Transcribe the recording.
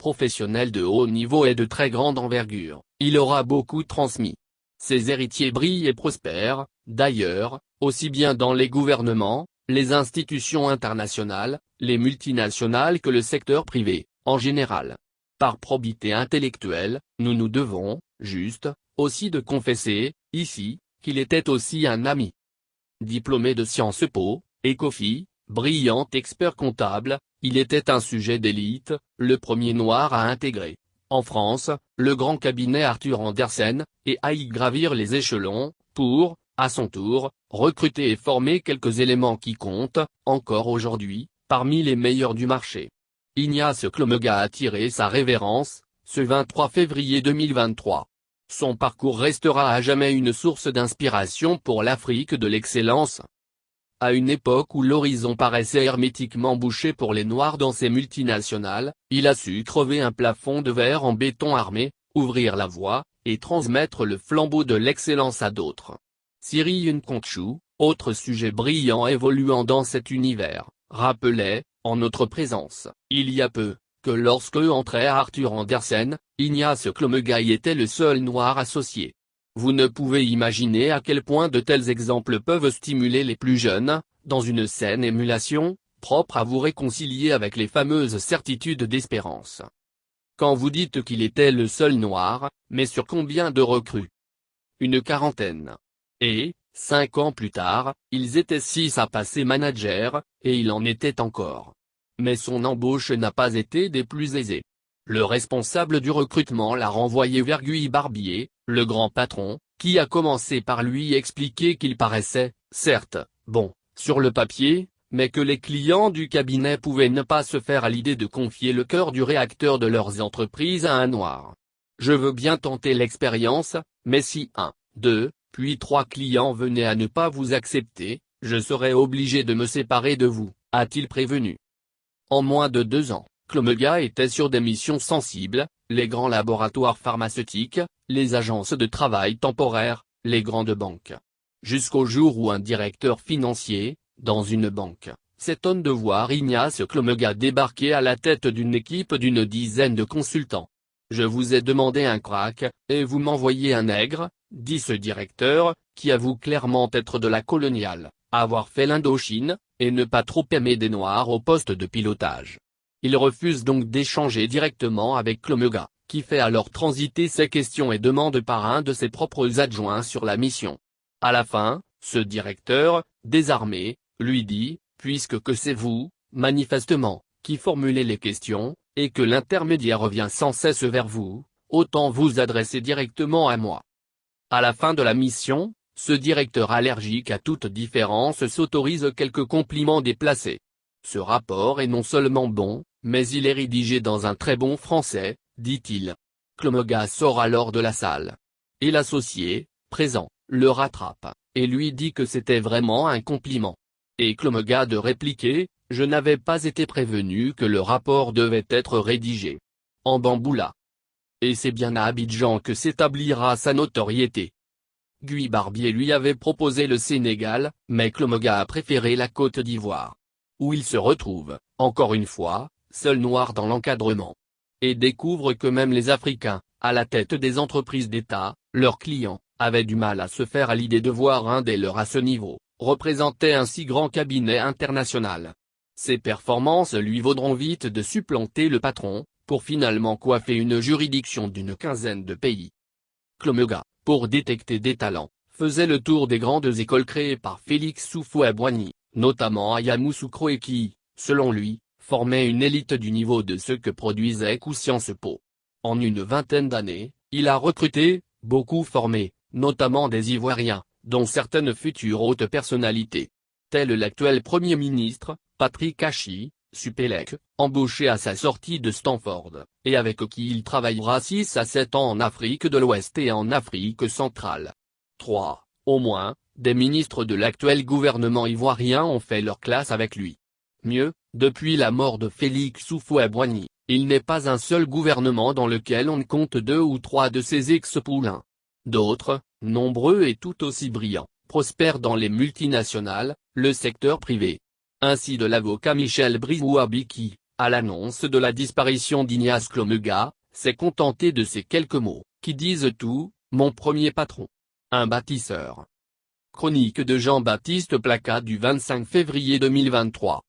professionnel de haut niveau et de très grande envergure, il aura beaucoup transmis. Ses héritiers brillent et prospèrent, d'ailleurs, aussi bien dans les gouvernements, les institutions internationales, les multinationales que le secteur privé, en général. Par probité intellectuelle, nous nous devons, juste, aussi de confesser, ici, qu'il était aussi un ami. Diplômé de Sciences Po, Écoffi, brillant expert comptable, il était un sujet d'élite, le premier noir à intégrer, en France, le grand cabinet Arthur Andersen, et à y gravir les échelons, pour, à son tour, recruter et former quelques éléments qui comptent, encore aujourd'hui, parmi les meilleurs du marché. Ignace Klomega a tiré sa révérence, ce 23 février 2023. Son parcours restera à jamais une source d'inspiration pour l'Afrique de l'excellence. À une époque où l'horizon paraissait hermétiquement bouché pour les Noirs dans ces multinationales, il a su crever un plafond de verre en béton armé, ouvrir la voie, et transmettre le flambeau de l'excellence à d'autres. Siri Nkonkchu, autre sujet brillant évoluant dans cet univers, rappelait, en notre présence, il y a peu, que lorsque entrait Arthur Andersen, Ignace Klomega y était le seul noir associé. Vous ne pouvez imaginer à quel point de tels exemples peuvent stimuler les plus jeunes, dans une saine émulation, propre à vous réconcilier avec les fameuses certitudes d'espérance. Quand vous dites qu'il était le seul noir, mais sur combien de recrues? Une quarantaine. Et, 5 ans plus tard, ils étaient 6 à passer manager, et il en était encore. Mais son embauche n'a pas été des plus aisées. Le responsable du recrutement l'a renvoyé vers Guy Barbier, le grand patron, qui a commencé par lui expliquer qu'il paraissait, certes, bon, sur le papier, mais que les clients du cabinet pouvaient ne pas se faire à l'idée de confier le cœur du réacteur de leurs entreprises à un noir. Je veux bien tenter l'expérience, mais si 1, 2, puis 3 clients venaient à ne pas vous accepter, je serais obligé de me séparer de vous, a-t-il prévenu. En moins de 2 ans, Klomega était sur des missions sensibles, les grands laboratoires pharmaceutiques, les agences de travail temporaires, les grandes banques. Jusqu'au jour où un directeur financier, dans une banque, s'étonne de voir Ignace Klomega débarquer à la tête d'une équipe d'une dizaine de consultants. Je vous ai demandé un crack, et vous m'envoyez un nègre, dit ce directeur, qui avoue clairement être de la coloniale, avoir fait l'Indochine, et ne pas trop aimer des noirs au poste de pilotage. Il refuse donc d'échanger directement avec Klomega, qui fait alors transiter ses questions et demande par un de ses propres adjoints sur la mission. À la fin, ce directeur, désarmé, lui dit, puisque que c'est vous, manifestement, qui formulez les questions, et que l'intermédiaire revient sans cesse vers vous, autant vous adresser directement à moi. À la fin de la mission, ce directeur allergique à toute différence s'autorise quelques compliments déplacés. Ce rapport est non seulement bon, mais il est rédigé dans un très bon français, dit-il. Klomega sort alors de la salle. Et l'associé, présent, le rattrape, et lui dit que c'était vraiment un compliment. Et Klomega de répliquer, je n'avais pas été prévenu que le rapport devait être rédigé. En bamboula. Et c'est bien à Abidjan que s'établira sa notoriété. Guy Barbier lui avait proposé le Sénégal, mais Klomega a préféré la Côte d'Ivoire. Où il se retrouve, encore une fois, seul noir dans l'encadrement. Et découvre que même les Africains, à la tête des entreprises d'État, leurs clients, avaient du mal à se faire à l'idée de voir un des leurs à ce niveau, représenter un si grand cabinet international. Ses performances lui vaudront vite de supplanter le patron, pour finalement coiffer une juridiction d'une quinzaine de pays. Klomega, pour détecter des talents, faisait le tour des grandes écoles créées par Félix Houphouët-Boigny, notamment à Yamoussoukro et qui, selon lui, formaient une élite du niveau de ce que produisait Sciences Po. En une vingtaine d'années, il a recruté, beaucoup formé, notamment des Ivoiriens, dont certaines futures hautes personnalités. Tel l'actuel Premier ministre, Patrick Hachi, Supélec, embauché à sa sortie de Stanford, et avec qui il travaillera 6 à 7 ans en Afrique de l'Ouest et en Afrique centrale. 3, au moins, des ministres de l'actuel gouvernement ivoirien ont fait leur classe avec lui. Mieux, depuis la mort de Félix Houphouët-Boigny, il n'est pas un seul gouvernement dans lequel on ne compte 2 ou 3 de ses ex-poulains. D'autres, nombreux et tout aussi brillants, prospèrent dans les multinationales, le secteur privé. Ainsi de l'avocat Michel Brizouabi qui, à l'annonce de la disparition d'Ignace Lomega, s'est contenté de ces quelques mots, qui disent tout: mon premier patron. Un bâtisseur. Chronique de Jean-Baptiste Placat du 25 février 2023.